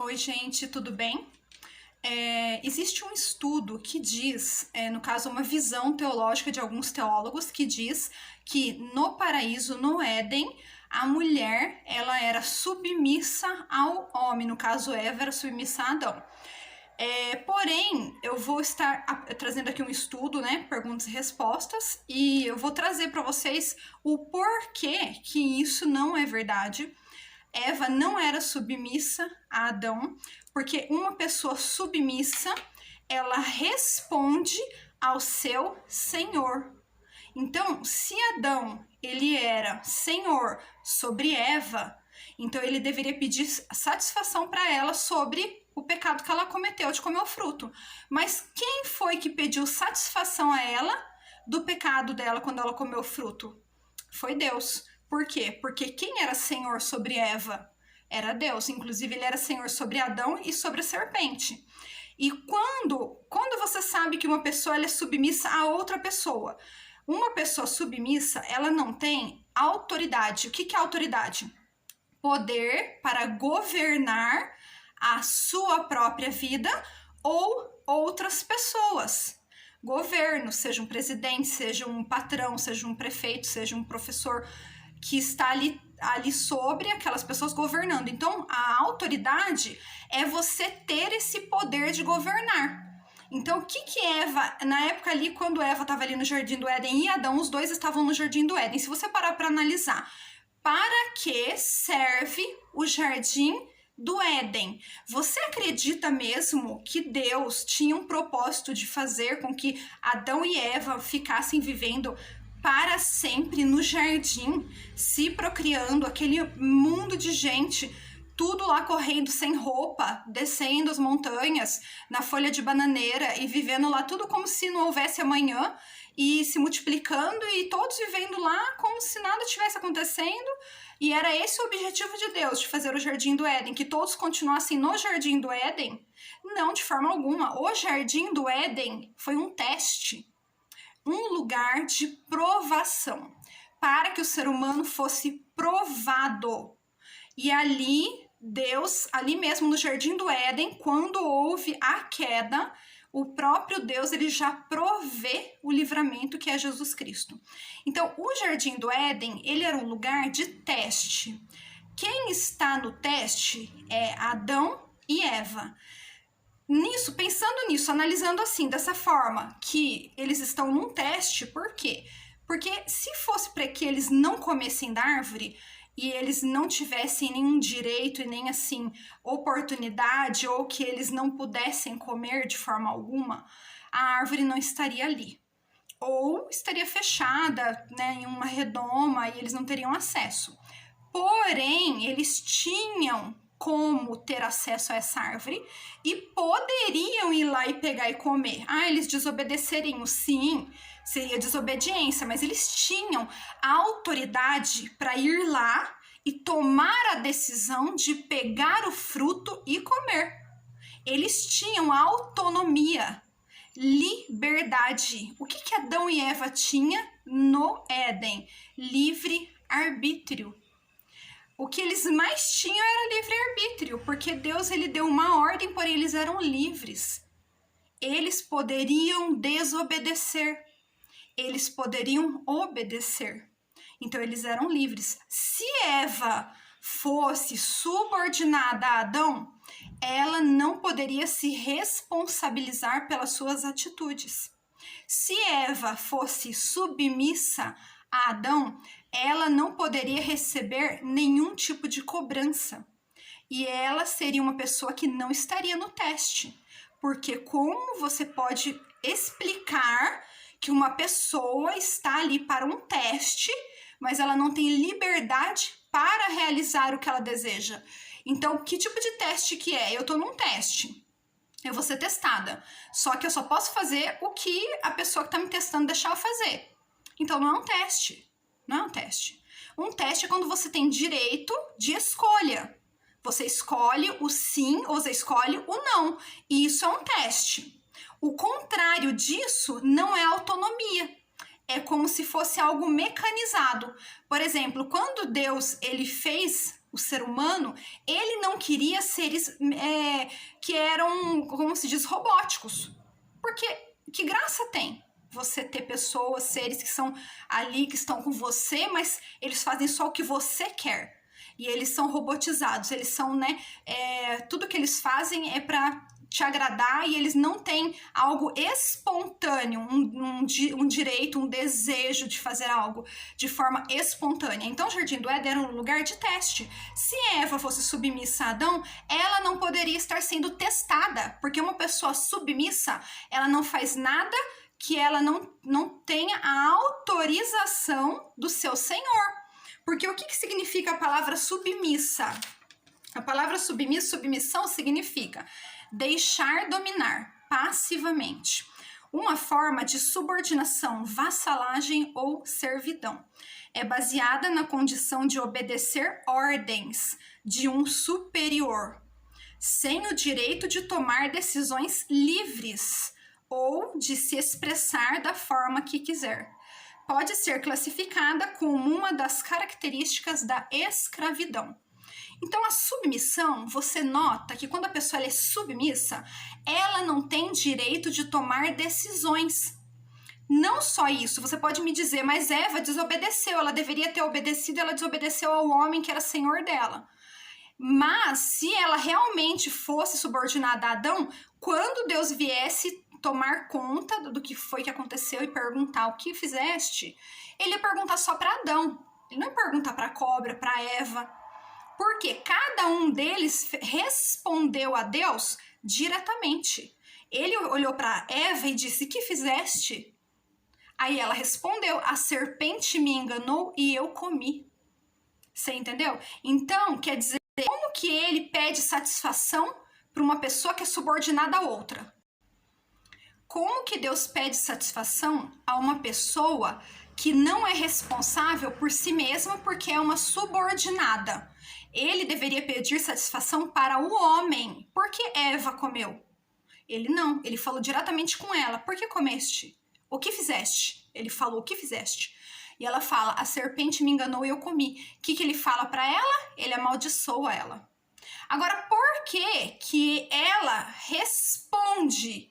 Oi, gente, tudo bem? Existe um estudo que diz, no caso, uma visão teológica de alguns teólogos que diz que no paraíso, no Éden, a mulher ela era submissa ao homem, no caso, Eva era submissa a Adão. Porém, eu vou estar trazendo aqui um estudo, né, perguntas e respostas, e eu vou trazer para vocês o porquê que isso não é verdade. Eva não era submissa a Adão, porque uma pessoa submissa, ela responde ao seu senhor. Então, se Adão, ele era senhor sobre Eva, então ele deveria pedir satisfação para ela sobre o pecado que ela cometeu de comer o fruto. Mas quem foi que pediu satisfação a ela do pecado dela quando ela comeu o fruto? Foi Deus. Por quê? Porque quem era senhor sobre Eva? Era Deus. Inclusive, ele era senhor sobre Adão e sobre a serpente. E quando você sabe que uma pessoa ela é submissa a outra pessoa, uma pessoa submissa, ela não tem autoridade. O que é autoridade? Poder para governar a sua própria vida ou outras pessoas. Governo, seja um presidente, seja um patrão, seja um prefeito, seja um professor que está ali sobre aquelas pessoas governando. Então, a autoridade é você ter esse poder de governar. Então, o que Eva, na época ali, quando Eva estava ali no Jardim do Éden e Adão, os dois estavam no Jardim do Éden. Se você parar para analisar, para que serve o Jardim do Éden? Você acredita mesmo que Deus tinha um propósito de fazer com que Adão e Eva ficassem vivendo para sempre no jardim, se procriando, aquele mundo de gente, tudo lá correndo sem roupa, descendo as montanhas na folha de bananeira e vivendo lá tudo como se não houvesse amanhã e se multiplicando e todos vivendo lá como se nada tivesse acontecendo? E era esse o objetivo de Deus, de fazer o Jardim do Éden, que todos continuassem no Jardim do Éden? Não, de forma alguma. O Jardim do Éden foi um teste, um lugar de provação, para que o ser humano fosse provado. E ali, Deus, ali mesmo no Jardim do Éden, quando houve a queda, o próprio Deus ele já provê o livramento que é Jesus Cristo. Então, o Jardim do Éden, ele era um lugar de teste. Quem está no teste é Adão e Eva. Pensando nisso, analisando assim, dessa forma, que eles estão num teste, por quê? Porque se fosse para que eles não comessem da árvore e eles não tivessem nenhum direito e nem assim oportunidade, ou que eles não pudessem comer de forma alguma, a árvore não estaria ali. Ou estaria fechada, né, em uma redoma e eles não teriam acesso. Porém, eles tinham como ter acesso a essa árvore e poderiam ir lá e pegar e comer. Eles desobedeceriam, sim, seria desobediência, mas eles tinham a autoridade para ir lá e tomar a decisão de pegar o fruto e comer. Eles tinham autonomia, liberdade. O que Adão e Eva tinham no Éden? Livre arbítrio. O que eles mais tinham era livre-arbítrio, porque Deus ele deu uma ordem, porém eles eram livres. Eles poderiam desobedecer, eles poderiam obedecer. Então eles eram livres. Se Eva fosse subordinada a Adão, ela não poderia se responsabilizar pelas suas atitudes. Se Eva fosse submissa a Adão, ela não poderia receber nenhum tipo de cobrança. E ela seria uma pessoa que não estaria no teste. Porque como você pode explicar que uma pessoa está ali para um teste, mas ela não tem liberdade para realizar o que ela deseja? Então, que tipo de teste que é? Eu estou num teste. Eu vou ser testada. Só que eu só posso fazer o que a pessoa que está me testando deixar eu fazer. Então, não é um teste. Não é um teste. Um teste é quando você tem direito de escolha. Você escolhe o sim ou você escolhe o não. E isso é um teste. O contrário disso não é autonomia. É como se fosse algo mecanizado. Por exemplo, quando Deus ele fez o ser humano, ele não queria seres que eram, como se diz, robóticos. Porque que graça tem você ter pessoas, seres que são ali, que estão com você, mas eles fazem só o que você quer. E eles são robotizados, eles são, né, tudo que eles fazem é para te agradar, e eles não têm algo espontâneo, um direito, um desejo de fazer algo de forma espontânea. Então o Jardim do Éden era um lugar de teste. Se Eva fosse submissa a Adão, ela não poderia estar sendo testada, porque uma pessoa submissa, ela não faz nada que ela não tenha a autorização do seu Senhor. Porque o que significa a palavra submissa? A palavra submissão significa deixar dominar passivamente. Uma forma de subordinação, vassalagem ou servidão. É baseada na condição de obedecer ordens de um superior, sem o direito de tomar decisões livres ou de se expressar da forma que quiser. Pode ser classificada como uma das características da escravidão. Então, a submissão, você nota que quando a pessoa é submissa, ela não tem direito de tomar decisões. Não só isso, você pode me dizer, mas Eva desobedeceu, ela deveria ter obedecido, ela desobedeceu ao homem que era senhor dela. Mas, se ela realmente fosse subordinada a Adão, quando Deus viesse tomar conta do que foi que aconteceu e perguntar o que fizeste, ele ia perguntar só para Adão, ele não ia perguntar para a cobra, para Eva, porque cada um deles respondeu a Deus diretamente. Ele olhou para Eva e disse, que fizeste? Aí ela respondeu, a serpente me enganou e eu comi. Você entendeu? Então, quer dizer, como que ele pede satisfação para uma pessoa que é subordinada a outra? Como que Deus pede satisfação a uma pessoa que não é responsável por si mesma porque é uma subordinada? Ele deveria pedir satisfação para o homem. Por que Eva comeu? Ele não, ele falou diretamente com ela. Por que comeste? O que fizeste? Ele falou, o que fizeste? E ela fala, a serpente me enganou e eu comi. O que ele fala para ela? Ele amaldiçoa ela. Agora, por que ela responde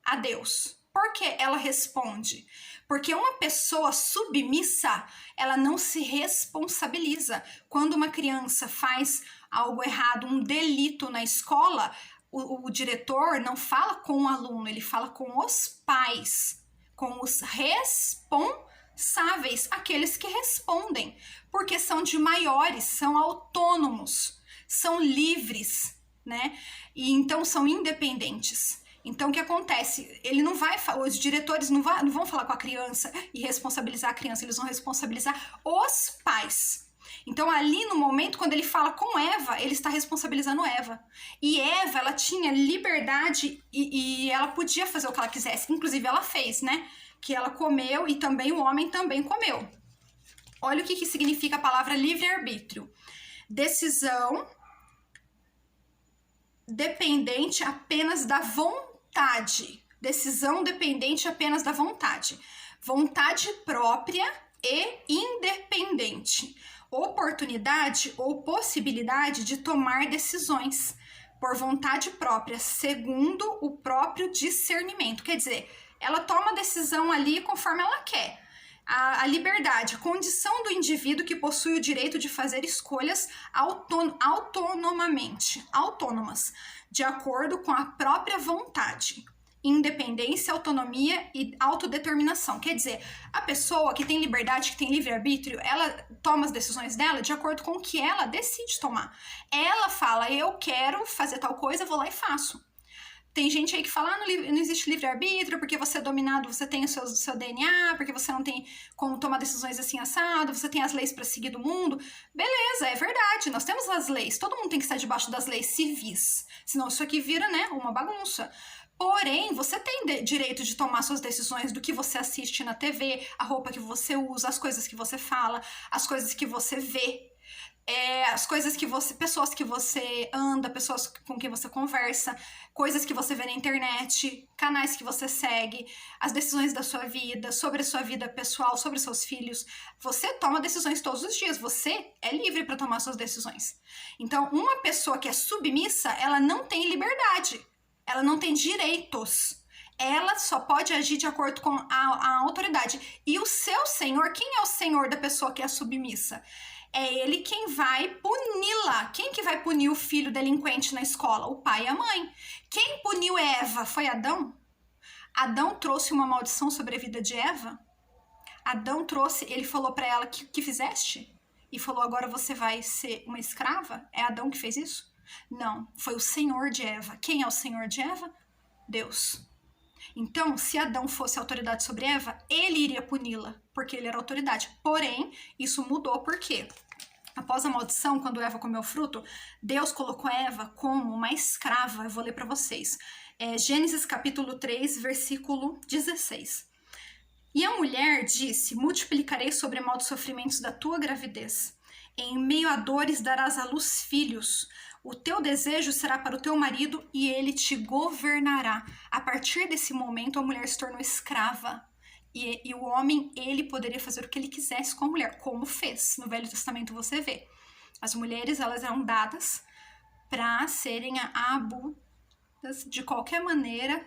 a Deus? Por que ela responde? Porque uma pessoa submissa, ela não se responsabiliza. Quando uma criança faz algo errado, um delito na escola, o diretor não fala com o aluno, ele fala com os pais, com os responsáveis, aqueles que respondem, porque são de maiores, são autônomos, são livres, né? E então são independentes. Então, o que acontece? Ele não vai, os diretores não vão falar com a criança e responsabilizar a criança, eles vão responsabilizar os pais. Então, ali no momento, quando ele fala com Eva, ele está responsabilizando Eva. E Eva, ela tinha liberdade e ela podia fazer o que ela quisesse. Inclusive, ela fez, né? Que ela comeu e também o homem também comeu. Olha o que significa a palavra livre-arbítrio. Decisão dependente apenas da vontade. Decisão dependente apenas da vontade. Vontade própria e independente. Oportunidade ou possibilidade de tomar decisões por vontade própria, segundo o próprio discernimento. Quer dizer, ela toma a decisão ali conforme ela quer. A liberdade, condição do indivíduo que possui o direito de fazer escolhas autônomas, de acordo com a própria vontade. Independência, autonomia e autodeterminação. Quer dizer, a pessoa que tem liberdade, que tem livre-arbítrio, ela toma as decisões dela de acordo com o que ela decide tomar. Ela fala, eu quero fazer tal coisa, eu vou lá e faço. Tem gente aí que fala, não existe livre-arbítrio, porque você é dominado, você tem o seu DNA, porque você não tem como tomar decisões assim assado, você tem as leis para seguir do mundo. Beleza, é verdade, nós temos as leis, todo mundo tem que estar debaixo das leis civis, senão isso aqui vira, né, uma bagunça. Porém, você tem direito de tomar suas decisões do que você assiste na TV, a roupa que você usa, as coisas que você fala, as coisas que você vê. as coisas que você, pessoas que você anda, pessoas com quem você conversa, coisas que você vê na internet, canais que você segue, as decisões da sua vida, sobre a sua vida pessoal, sobre seus filhos. Você toma decisões todos os dias, você é livre para tomar suas decisões. Então, uma pessoa que é submissa, ela não tem liberdade, ela não tem direitos. Ela só pode agir de acordo com a autoridade. E o seu senhor, quem é o senhor da pessoa que é submissa? É ele quem vai puni-la. Quem que vai punir o filho delinquente na escola? O pai e a mãe. Quem puniu Eva? Foi Adão? Adão trouxe uma maldição sobre a vida de Eva? Adão trouxe, ele falou para ela que fizeste? E falou, agora você vai ser uma escrava? É Adão que fez isso? Não, foi o senhor de Eva. Quem é o senhor de Eva? Deus. Então, se Adão fosse autoridade sobre Eva, ele iria puni-la, porque ele era autoridade. Porém, isso mudou porque, após a maldição, quando Eva comeu o fruto, Deus colocou Eva como uma escrava. Eu vou ler para vocês. Gênesis capítulo 3, versículo 16. E a mulher disse, multiplicarei sobremodo os sofrimentos da tua gravidez. Em meio a dores darás à luz filhos. O teu desejo será para o teu marido e ele te governará. A partir desse momento, a mulher se tornou escrava. E o homem, ele poderia fazer o que ele quisesse com a mulher, como fez. No Velho Testamento você vê. As mulheres, elas eram dadas para serem abusadas de qualquer maneira,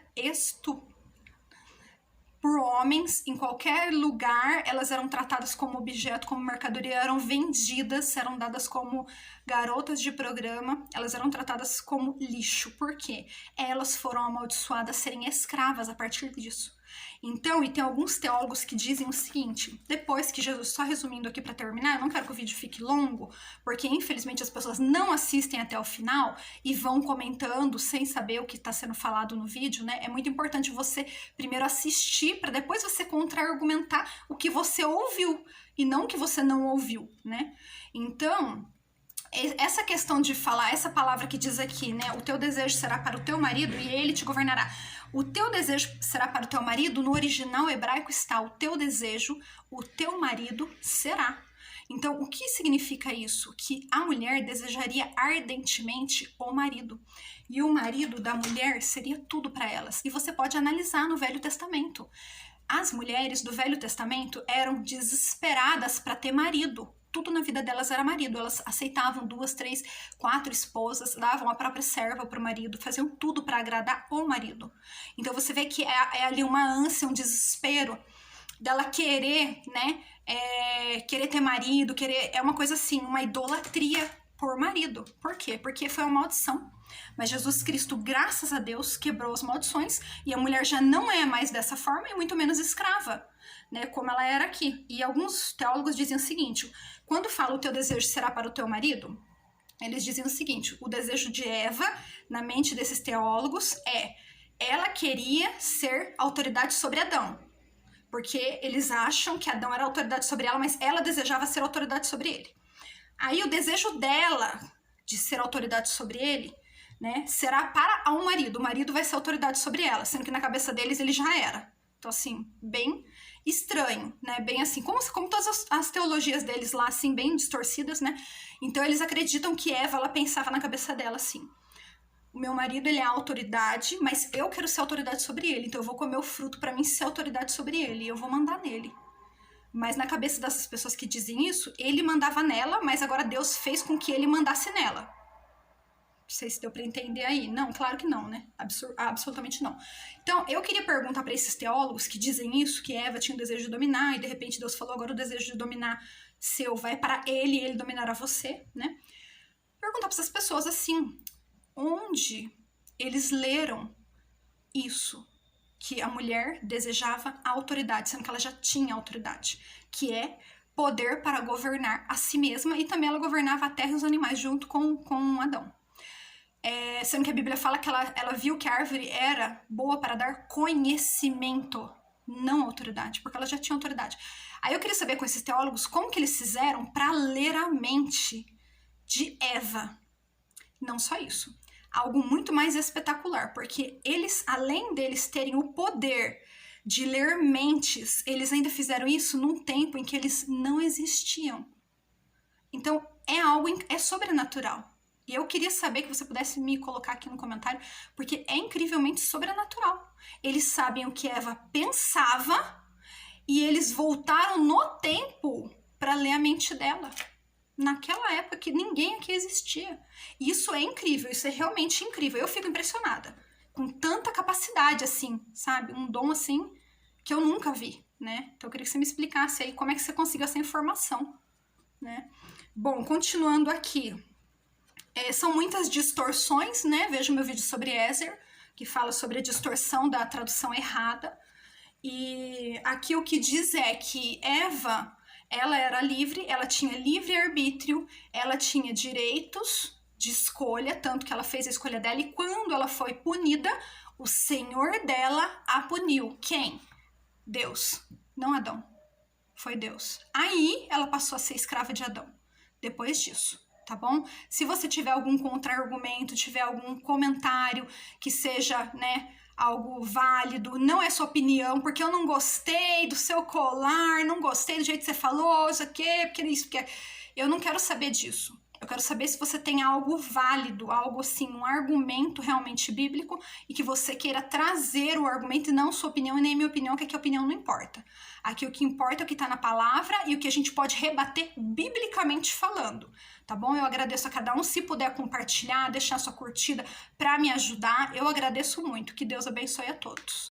por homens, em qualquer lugar, elas eram tratadas como objeto, como mercadoria, eram vendidas, eram dadas como garotas de programa, elas eram tratadas como lixo. Por quê? Elas foram amaldiçoadas a serem escravas a partir disso. Então, e tem alguns teólogos que dizem o seguinte, depois que Jesus, só resumindo aqui para terminar, eu não quero que o vídeo fique longo, porque infelizmente as pessoas não assistem até o final e vão comentando sem saber o que está sendo falado no vídeo, né? É muito importante você primeiro assistir para depois você contra-argumentar o que você ouviu e não o que você não ouviu, né? Então, essa questão de falar, essa palavra que diz aqui, né? O teu desejo será para o teu marido e ele te governará. O teu desejo será para o teu marido, no original hebraico está o teu desejo, o teu marido será. Então, o que significa isso? Que a mulher desejaria ardentemente o marido. E o marido da mulher seria tudo para elas. E você pode analisar no Velho Testamento. As mulheres do Velho Testamento eram desesperadas para ter marido. Tudo na vida delas era marido, elas aceitavam 2, 3, 4 esposas, davam a própria serva para o marido, faziam tudo para agradar o marido. Então você vê que é ali uma ânsia, um desespero dela querer, né, querer ter marido, é uma coisa assim, uma idolatria por marido. Por quê? Porque foi uma maldição. Mas Jesus Cristo, graças a Deus, quebrou as maldições e a mulher já não é mais dessa forma e muito menos escrava, né, como ela era aqui. E alguns teólogos dizem o seguinte, quando fala o teu desejo será para o teu marido, eles dizem o seguinte, o desejo de Eva, na mente desses teólogos, ela queria ser autoridade sobre Adão, porque eles acham que Adão era autoridade sobre ela, mas ela desejava ser autoridade sobre ele. Aí o desejo dela de ser autoridade sobre ele, né, será para o marido vai ser autoridade sobre ela, sendo que na cabeça deles ele já era. Então, assim, bem estranho, né? Bem assim, como todas as teologias deles lá, assim, bem distorcidas, né? Então, eles acreditam que Eva, ela pensava na cabeça dela assim, o meu marido, ele é a autoridade, mas eu quero ser autoridade sobre ele, então eu vou comer o fruto para mim ser autoridade sobre ele, e eu vou mandar nele. Mas na cabeça dessas pessoas que dizem isso, ele mandava nela, mas agora Deus fez com que ele mandasse nela. Não sei se deu para entender aí. Não, claro que não, né? Absolutamente não. Então, eu queria perguntar para esses teólogos que dizem isso, que Eva tinha o desejo de dominar, e de repente Deus falou, agora o desejo de dominar seu vai para ele, e ele dominará você, né? Perguntar para essas pessoas assim, onde eles leram isso? Que a mulher desejava a autoridade, sendo que ela já tinha autoridade, que é poder para governar a si mesma, e também ela governava a terra e os animais junto com Adão. Sendo que a Bíblia fala que ela viu que a árvore era boa para dar conhecimento, não autoridade, porque ela já tinha autoridade. Aí eu queria saber com esses teólogos como que eles fizeram para ler a mente de Eva. Não só isso. Algo muito mais espetacular, porque eles, além deles terem o poder de ler mentes, eles ainda fizeram isso num tempo em que eles não existiam. Então, é sobrenatural. E eu queria saber que você pudesse me colocar aqui no comentário, porque é incrivelmente sobrenatural. Eles sabem o que Eva pensava e eles voltaram no tempo para ler a mente dela. Naquela época que ninguém aqui existia. E isso é incrível, isso é realmente incrível. Eu fico impressionada com tanta capacidade assim, sabe? Um dom assim que eu nunca vi, né? Então eu queria que você me explicasse aí como é que você conseguiu essa informação, né? Bom, continuando aqui. São muitas distorções, né? Veja o meu vídeo sobre Ézer, que fala sobre a distorção da tradução errada. E aqui o que diz é que Eva, ela era livre, ela tinha livre-arbítrio, ela tinha direitos de escolha, tanto que ela fez a escolha dela, e quando ela foi punida, o Senhor dela a puniu. Quem? Deus, não Adão. Foi Deus. Aí ela passou a ser escrava de Adão, depois disso. Tá bom? Se você tiver algum contra-argumento, tiver algum comentário que seja, né, algo válido, não é sua opinião, porque eu não gostei do seu colar, não gostei do jeito que você falou, isso aqui, porque isso, porque... Eu não quero saber disso. Eu quero saber se você tem algo válido, algo assim, um argumento realmente bíblico e que você queira trazer o argumento e não sua opinião e nem minha opinião, que aqui a opinião não importa. Aqui o que importa é o que está na palavra e o que a gente pode rebater biblicamente falando, tá bom? Eu agradeço a cada um, se puder compartilhar, deixar sua curtida para me ajudar, eu agradeço muito. Que Deus abençoe a todos.